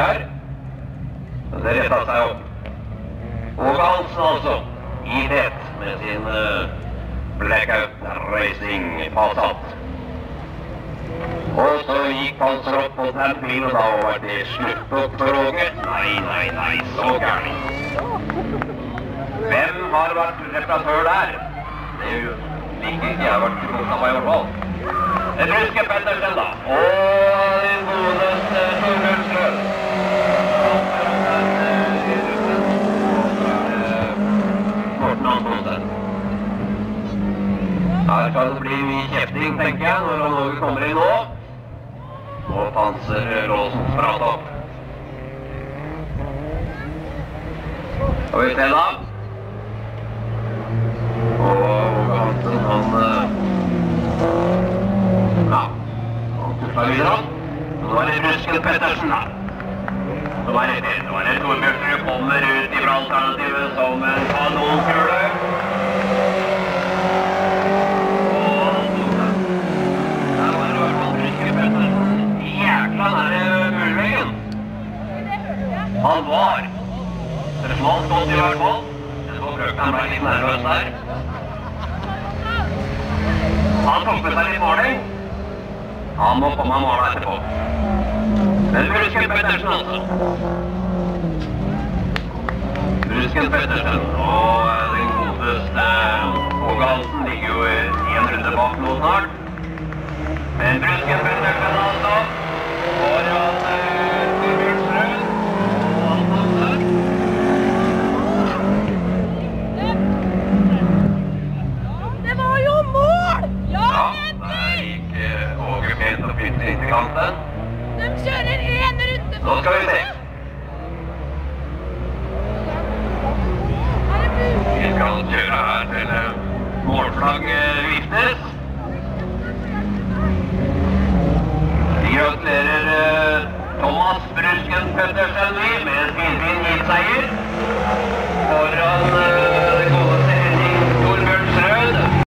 her. Det rettet seg opp. Åge Hansen altså, i tett med sin Blackout Racing Passat. Og så gikk Panser opp på Tampin, og da var det slutt opp for Åge. Nei, så gærlig. Hvem har vært reparatør der? Det liker ikke jeg har vært godt av meg i hvert fall. Ruske Pettersen da. Og den godeste Torbjørnstrøm. Morten Antonsen. Her kan det bli mye kjefting, tenker jeg, når han Åge kommer inn nå. Og Panser Råsen spratt opp. Skal vi se da. Og Åge Hansen, han tusla videre. Nå er det Rusken Pettersen da. Nå er det Torbjørnstrøm kommer ut fra alternativet som en kanonkule. Han var. Det smalt godt i hvert fall. Jeg så frøken ble litt nervøs der. Han tok med seg litt måling. Han må komme og måle etterpå. Men Rusken Pettersen altså. Rusken Pettersen og den godeste Åge Hansen ligger jo i en runde bak nå snart. Men Rusken Pettersen altså. Foran Torbjørnstrøm. Det var jo mål! Ja, der gikk Åge pent og fint inn til kanten. De kjører en runde. Nå skal vi se. Vi skal kjøre her til målflagg viftes. Vi gratulerer Thomas Rusken Pettersen med en fin gitt seier.